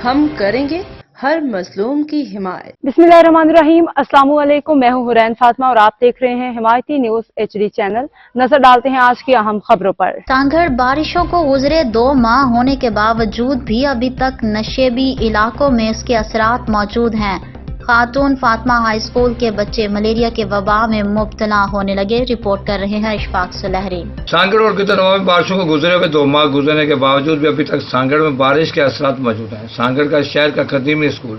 ہم کریں گے ہر مظلوم کی حمایت۔ बिस्मिल्लाहिर्रहमानिर्रहीम। अस्सलाम वालेकुम। मैं हूं हुरैन फातिमा और आप देख रहे हैं हिमायती न्यूज HD चैनल। नजर डालते हैं आज की अहम खबरों पर। सांघड़ बारिशों को गुजरे 2 माह होने के बावजूद भी अभी तक नशेबी इलाकों में इसके असरात मौजूद हैं। खातून फातिमा हाई स्कूल के बच्चे मलेरिया के वबा में मुब्तला होने लगे। रिपोर्ट कर रहे हैं इशफाक सुलहरी। सांगड़ और गिद्धरवा में बारिशों को गुजरे हुए 2 माह गुजरने के बावजूद भी अभी तक सांगड़ में बारिश के असरात मौजूद हैं। सांगड़ का शहर का कदीमी स्कूल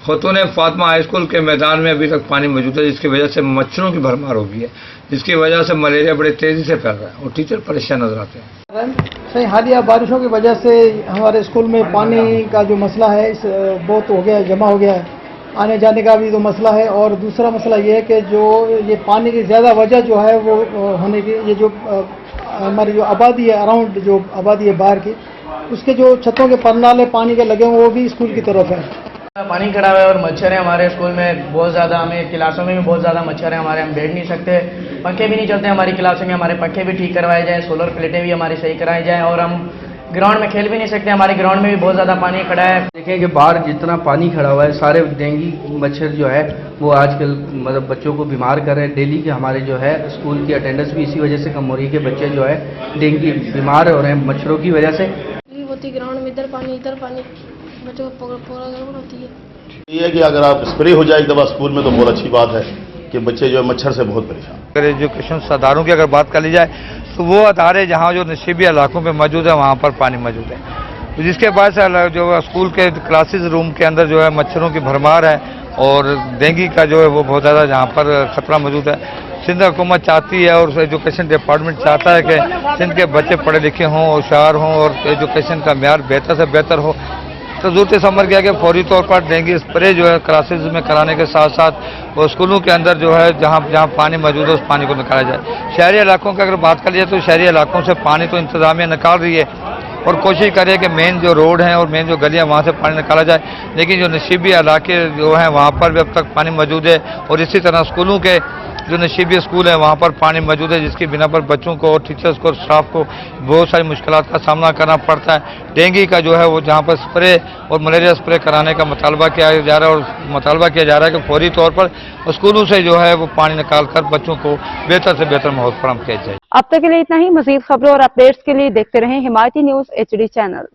खातून फातिमा हाई स्कूल के मैदान में अभी तक पानी मौजूद है, जिसकी वजह से मच्छरों की भरमार हो गई है, जिसकी वजह से मलेरिया बड़ी तेजी से फैल रहा है और टीचर परेशान नजर आते हैं। सही हालिया बारिशों की वजह से हमारे स्कूल में पानी का जो मसला है बहुत हो गया है, जमा हो गया है, आने जाने का भी तो मसला है। और दूसरा मसला ये है कि जो ये पानी की ज़्यादा वजह जो है वो होने की, ये जो हमारी जो आबादी है, अराउंड जो आबादी है बाहर की, उसके जो छतों के परनाले पानी के लगे हुए वो भी स्कूल की तरफ है। पानी खड़ा हुआ है और मच्छर है हमारे स्कूल में बहुत ज़्यादा, हमें क्लासों में भी बहुत ज़्यादा मच्छर है हमारे, हम बैठ नहीं सकते, पंखे भी नहीं चलते हमारी क्लासों में, हमारे पंखे भी ठीक करवाए जाएँ, सोलर प्लेटें भी हमारी सही कराई जाएँ और हम ग्राउंड में खेल भी नहीं सकते, हमारे ग्राउंड में भी बहुत ज़्यादा पानी खड़ा है। देखें कि बाहर जितना पानी खड़ा हुआ है, सारे डेंगू मच्छर जो है वो आजकल मतलब बच्चों को बीमार कर रहे हैं। डेली के हमारे जो है स्कूल की अटेंडेंस भी इसी वजह से कम हो रही है कि बच्चे जो है डेंगू बीमार हो रहे हैं मच्छरों की वजह से। ग्राउंड में इधर पानी बच्चों को पूरा गड़बड़ होती है। ये है कि अगर आप स्प्रे हो जाए एक दफ़ा स्कूल में तो बहुत अच्छी बात है कि बच्चे जो है मच्छर से बहुत परेशान। अगर एजुकेशन अदारों की अगर बात कर ली जाए तो वो अदारे जहाँ जो नशीबी इलाकों में मौजूद है वहाँ पर पानी मौजूद है, तो जिसके बाद से जो स्कूल के क्लासेस रूम के अंदर जो है मच्छरों की भरमार है और डेंगू का जो है वो बहुत ज़्यादा जहाँ पर खतरा मौजूद है। सिंध हुकूमत चाहती है और एजुकेशन डिपार्टमेंट चाहता है कि सिंध के बच्चे पढ़े लिखे हों, होशियार हों और एजुकेशन का म्यार बेहतर से बेहतर हो। तो ज़रूरत समझ गया कि फौरी तौर पर डेंगू स्प्रे जो है क्लासेस में कराने के साथ साथ वो स्कूलों के अंदर जो है जहाँ पानी मौजूद है उस पानी को निकाला जाए। शहरी इलाकों की अगर बात कर जाए तो शहरी इलाकों से पानी तो इंतजामिया निकाल रही है और कोशिश करे कि मेन जो रोड हैं और मेन जो गलियां वहाँ से पानी निकाला जाए, लेकिन जो नशीबी इलाके जो हैं वहाँ पर भी अब तक पानी मौजूद है और इसी तरह स्कूलों के जो नशीबी स्कूल है वहाँ पर पानी मौजूद है, जिसकी बिना पर बच्चों को और टीचर्स को और स्टाफ को बहुत सारी मुश्किलात का सामना करना पड़ता है। डेंगू का जो है वो जहाँ पर स्प्रे और मलेरिया स्प्रे कराने का मुतालबा किया जा रहा है और मुतालबा किया जा रहा है कि फौरी तौर पर स्कूलों से जो है वो पानी निकाल कर बच्चों को बेहतर से बेहतर माहौल फराहम किया जाए। अब तक के लिए इतना ही। मजीद खबरों और अपडेट्स के लिए देखते रहें हिमायती न्यूज HD चैनल।